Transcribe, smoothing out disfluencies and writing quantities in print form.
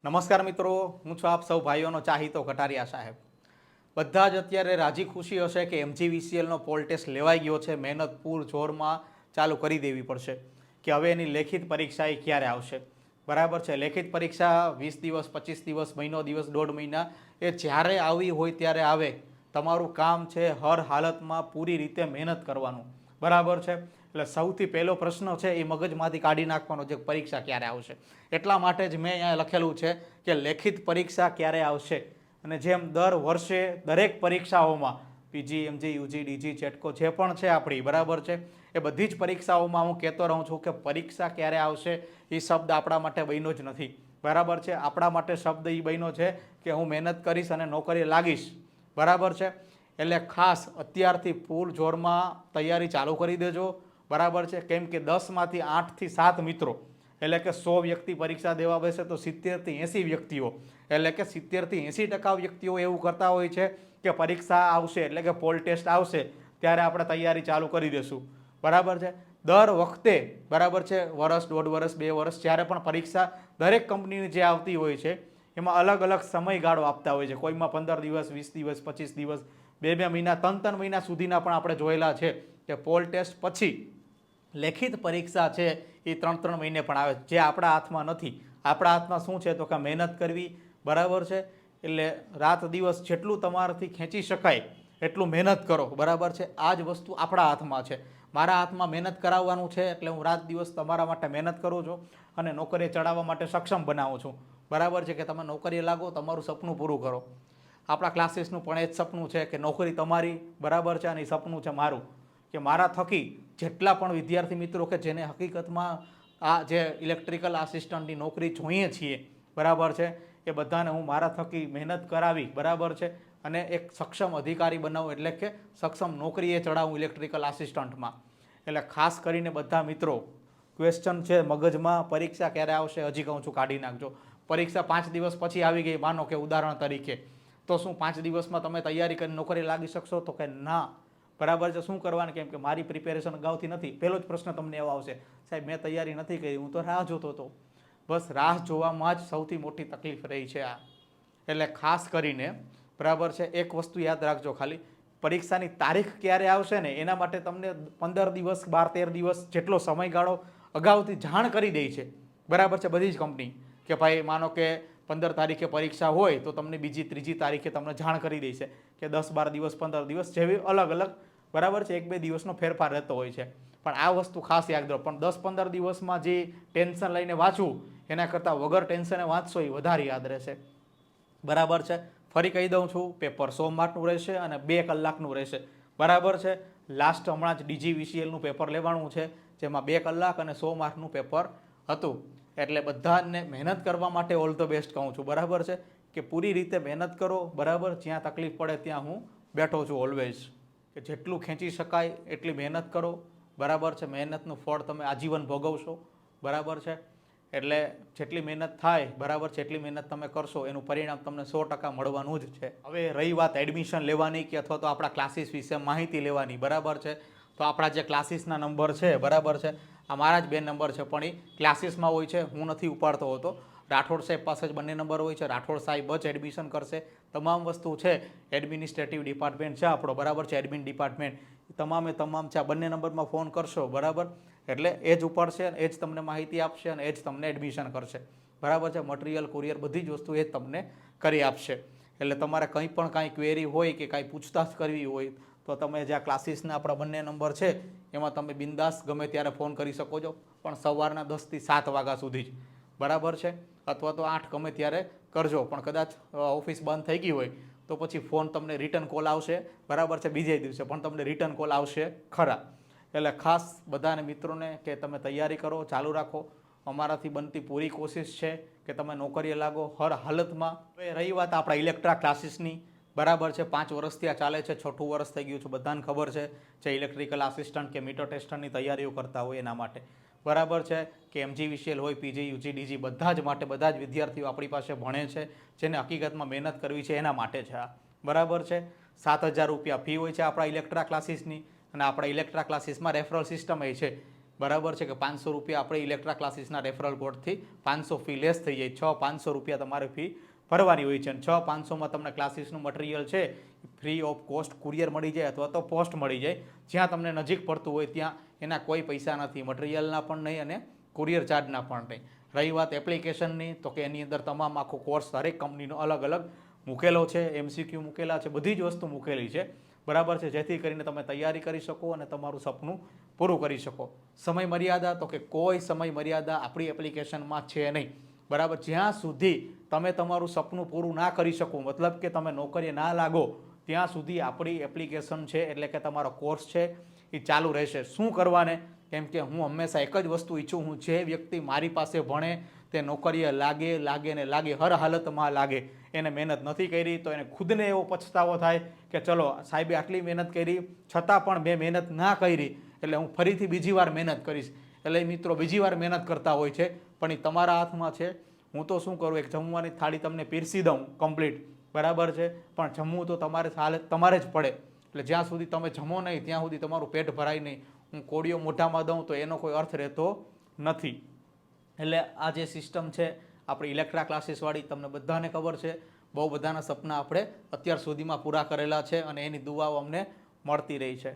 નમસ્કાર મિત્રો, હું છું આપ સૌ ભાઈઓનો ચાહીતો કટારિયા સાહેબ। બધા જ અત્યારે રાજી ખુશી હશે કે MGVCLનો પોલ ટેસ્ટ લેવાઈ ગયો છે। મહેનત પૂર જોરમાં ચાલુ કરી દેવી પડશે કે હવે એની લેખિત પરીક્ષા એ ક્યારે આવશે। બરાબર છે, લેખિત પરીક્ષા 20 દિવસ, 25 દિવસ, મહિનો દિવસ, દોઢ મહિના એ જ્યારે આવી હોય ત્યારે આવે। તમારું કામ છે હર હાલતમાં પૂરી રીતે મહેનત કરવાનું। બરાબર છે, એટલે સૌથી પહેલો પ્રશ્ન છે એ મગજમાંથી કાઢી નાખવાનો છે પરીક્ષા ક્યારે આવશે। એટલા માટે જ મેં અહીંયા લખેલું છે કે લેખિત પરીક્ષા ક્યારે આવશે। અને જેમ દર વર્ષે દરેક પરીક્ષાઓમાં પીજી, એમજી, યુજી, ડીજી, ચેટકો જે પણ છે આપણી, બરાબર છે, એ બધી જ પરીક્ષાઓમાં હું કહેતો રહું છું કે પરીક્ષા ક્યારે આવશે એ શબ્દ આપણા માટે બન્યો જ નથી। બરાબર છે, આપણા માટે શબ્દ એ બન્યો છે કે હું મહેનત કરીશ અને નોકરી લાગીશ। બરાબર છે, એટલે ખાસ અત્યારથી ફૂલ જોરમાં તૈયારી ચાલુ કરી દેજો। બરાબર છે, કેમ કે 10માંથી 8 થી 7 મિત્રો એટલે કે 100 વ્યક્તિ પરીક્ષા દેવા બેસે તો 70 થી 80 વ્યક્તિઓ એટલે કે 70 થી 80% વ્યક્તિઓ એવું કરતા હોય છે કે પરીક્ષા આવશે એટલે કે પોલ ટેસ્ટ આવશે ત્યારે આપણે તૈયારી ચાલુ કરી દેશું। બરાબર છે, દર વખતે, બરાબર છે, વર્ષ, દોઢ વર્ષ, 2 વર્ષ જ્યારે પણ પરીક્ષા દરેક કંપનીની જે આવતી હોય છે એમાં અલગ અલગ સમયગાળો આપતા હોય છે। કોઈમાં 15 દિવસ, 20 દિવસ, 25 દિવસ, 2 મહિના, 3 મહિના સુધીના પણ આપણે જોયેલા છે કે પોલ ટેસ્ટ પછી લેખિત પરીક્ષા છે એ 3 મહિને પણ આવે, જે આપણા હાથમાં નથી। આપણા હાથમાં શું છે તો કે મહેનત કરવી। બરાબર છે, એટલે રાત દિવસ જેટલું તમારાથી ખેંચી શકાય એટલું મહેનત કરો। બરાબર છે, આ જ વસ્તુ આપણા હાથમાં છે। મારા હાથમાં મહેનત કરાવવાનું છે એટલે હું રાત દિવસ તમારા માટે મહેનત કરું છું અને નોકરીએ ચડાવવા માટે સક્ષમ બનાવું છું। બરાબર છે, કે તમે નોકરીએ લાગો, તમારું સપનું પૂરું કરો। આપણા ક્લાસીસનું પણ એ જ સપનું છે કે નોકરી તમારી, બરાબર છે, અને એ સપનું છે મારું કે મારા થકી જેટલા પણ વિદ્યાર્થી મિત્રો કે જેને હકીકતમાં આ જે ઇલેક્ટ્રિકલ આસિસ્ટન્ટની નોકરી જોઈએ છીએ, બરાબર છે, એ બધાને હું મારા થકી મહેનત કરાવી, બરાબર છે, અને એક સક્ષમ અધિકારી બનાવું એટલે કે સક્ષમ નોકરીએ ચડાવું ઇલેક્ટ્રિકલ આસિસ્ટન્ટમાં। એટલે ખાસ કરીને બધા મિત્રો ક્વેશ્ચન છે મગજમાં પરીક્ષા ક્યારે આવશે હજી કહું છું કાઢી નાખજો। પરીક્ષા 5 દિવસ પછી આવી ગઈ માનો કે ઉદાહરણ તરીકે, તો શું 5 દિવસમાં તમે તૈયારી કરીને નોકરી લાગી શકશો તો કે ના। બરાબર છે, શું કરવાનું, કેમ કે મારી પ્રિપેરેશન અગાઉથી નથી। પહેલો જ પ્રશ્ન તમને એવો આવશે, સાહેબ મેં તૈયારી નથી કરી, હું તો રાહ જોતો હતો। બસ રાહ જોવામાં જ સૌથી મોટી તકલીફ રહી છે આ। એટલે ખાસ કરીને, બરાબર છે, એક વસ્તુ યાદ રાખજો ખાલી, પરીક્ષાની તારીખ ક્યારે આવશે ને એના માટે તમને 15 દિવસ, 12-13 દિવસ જેટલો સમયગાળો અગાઉથી જાણ કરી દે છે। બરાબર છે, બધી જ કંપની કે ભાઈ માનો કે 15 તારીખે પરીક્ષા હોય તો તમને બીજી, ત્રીજી તારીખે તમને જાણ કરી દે છે કે 10-12 દિવસ, 15 દિવસ જેવી અલગ અલગ, બરાબર છે, 1-2 દિવસનો ફેરફાર રહેતો હોય છે। પણ આ વસ્તુ ખાસ યાદ રાખો, પણ 10-15 દિવસમાં જે ટેન્શન લઈને વાંચવું એના કરતાં વગર ટેન્શને વાંચશો એ વધારે યાદ રહેશે। બરાબર છે, ફરી કહી દઉં છું, પેપર 100 માર્કનું રહેશે અને 2 કલાકનું રહેશે। બરાબર છે, લાસ્ટ હમણાં જ DGVCLનું પેપર લેવાનું છે જેમાં 2 કલાક અને 100 માર્કનું પેપર હતું। એટલે બધાને મહેનત કરવા માટે ઓલ ધ બેસ્ટ કહું છું। બરાબર છે, કે પૂરી રીતે મહેનત કરો। બરાબર, જ્યાં તકલીફ પડે ત્યાં હું બેઠો છું ઓલવેઝ, કે જેટલું ખેંચી શકાય એટલી મહેનત કરો। બરાબર છે, મહેનતનું ફળ તમે આજીવન ભોગવશો। બરાબર છે, એટલે જેટલી મહેનત થાય, બરાબર છે, એટલી મહેનત તમે કરશો એનું પરિણામ તમને 100% મળવાનું જ છે। હવે રહી વાત એડમિશન લેવાની કે અથવા તો આપણા ક્લાસીસ વિશે માહિતી લેવાની, બરાબર છે, તો આપણા જે ક્લાસીસના નંબર છે, બરાબર છે, આ મારા જ 2 નંબર છે પણ એ ક્લાસીસમાં હોય છે, હું નથી ઉપાડતો હોતો। રાઠોડ સાહેબ પાસે જ બંને નંબર હોય છે, રાઠોડ સાહેબ જ એડમિશન કરશે। તમામ વસ્તુ છે, એડમિનિસ્ટ્રેટિવ ડિપાર્ટમેન્ટ છે આપણો, બરાબર છે, એડમિન ડિપાર્ટમેન્ટ, તમામે તમામ છે, આ બંને નંબરમાં ફોન કરશો, બરાબર, એટલે એ જ ઉપાડશે, એ જ તમને માહિતી આપશે અને એ જ તમને એડમિશન કરશે। બરાબર છે, મટીરિયલ, કુરિયર, બધી જ વસ્તુ એ જ તમને કરી આપશે। એટલે તમારે કંઈ પણ કાંઈ ક્વેરી હોય કે કાંઈ પૂછતાછ કરવી હોય તો તમે જ્યાં ક્લાસીસના આપણા બંને નંબર છે એમાં તમે બિંદાસ ગમે ત્યારે ફોન કરી શકો છો, પણ સવારના 10 થી 7 વાગ્યા સુધી જ। બરાબર છે, અથવા તો 8 ગમે ત્યારે કરજો, પણ કદાચ ઓફિસ બંધ થઈ ગઈ હોય તો પછી ફોન તમને રિટર્ન કોલ આવશે, બરાબર છે, બીજે દિવસે પણ તમને રિટર્ન કોલ આવશે ખરા। એટલે ખાસ બધાને મિત્રોને કે તમે તૈયારી કરો, ચાલુ રાખો। અમારાથી બનતી પૂરી કોશિશ છે કે તમે નોકરીએ લાગો હર હાલતમાં। હવે રહી વાત આપણા ઇલેક્ટ્રા ક્લાસીસની, બરાબર છે, 5 વર્ષથી આ ચાલે છે, 6થું વર્ષ થઈ ગયું છે, બધાને ખબર છે, જે ઇલેક્ટ્રિકલ આસિસ્ટન્ટ કે મીટર ટેસ્ટરની તૈયારીઓ કરતા હોય એના માટે। બરાબર છે, કે MGVCL હોય, પીજી, યુજી, ડીજી, બધા જ માટે, બધા જ વિદ્યાર્થીઓ આપણી પાસે ભણે છે, જેને હકીકતમાં મહેનત કરવી છે એના માટે છે આ। બરાબર છે, 7,000 રૂપિયા ફી હોય છે આપણા ઇલેક્ટ્રા ક્લાસીસની, અને આપણા ઇલેક્ટ્રા ક્લાસીસમાં રેફરલ સિસ્ટમ એ છે બરાબર છે કે 500 રૂપિયા આપણે ઇલેક્ટ્રા ક્લાસીસના રેફરલ કોડથી 500 ફી લેસ થઈ જાય. 500 રૂપિયા તમારે ફી ભરવાની હોય છે અને 500માં તમને ક્લાસીસનું મટીરિયલ છે ફ્રી ઓફ કોસ્ટ કુરિયર મળી જાય અથવા તો પોસ્ટ મળી જાય. જ્યાં તમને નજીક પડતું હોય ત્યાં એના કોઈ પૈસા નથી, મટીરિયલના પણ નહીં અને કુરિયર ચાર્જના પણ નહીં. રહી વાત એપ્લિકેશનની, તો કે એની અંદર તમામ આખો કોર્સ દરેક કંપનીનો અલગ અલગ મૂકેલો છે, MCQ મૂકેલા છે, બધી જ વસ્તુ મૂકેલી છે. બરાબર છે, જેથી કરીને તમે તૈયારી કરી શકો અને તમારું સપનું પૂરું કરી શકો. સમય મર્યાદા, તો કે કોઈ સમય મર્યાદા આપણી એપ્લિકેશનમાં છે નહીં. બરાબર, જ્યાં સુધી તમે તમારું સપનું પૂરું ના કરી શકો, મતલબ કે તમે નોકરીએ ના લાગો, ત્યાં સુધી આપણી એપ્લિકેશન છે એટલે કે તમારો કોર્સ છે એ ચાલુ રહેશે. શું કરવાને? કેમ કે હું હંમેશા એક જ વસ્તુ ઈચ્છું, હું જે વ્યક્તિ મારી પાસે ભણે તે નોકરીએ લાગે ને લાગે, હર હાલતમાં લાગે. એને મહેનત નથી કરી તો એને ખુદને એવો પછતાવો થાય કે ચલો સાહેબે આટલી મહેનત કરી છતાં પણ મેં મહેનત ના કરી, એટલે હું ફરીથી બીજી વાર મહેનત કરીશ. એટલે મિત્રો બીજી વાર મહેનત કરતા હોય છે, પણ એ તમારા હાથમાં છે. હું તો શું કરું, એક જમવાની થાળી તમને પીરસી દઉં કમ્પ્લીટ, બરાબર છે, પણ જમવું તો તમારે જ પડે. એટલે જ્યાં સુધી તમે જમો નહીં ત્યાં સુધી તમારું પેટ ભરાય નહીં. હું કોળીઓ મોઢામાં દઉં તો એનો કોઈ અર્થ રહેતો નથી. એટલે આ જે સિસ્ટમ છે આપણી ઇલેક્ટ્રા ક્લાસીસવાળી, તમને બધાને ખબર છે, બહુ બધાના સપના આપણે અત્યાર સુધીમાં પૂરા કરેલા છે અને એની દુઆઓ અમને મળતી રહી છે.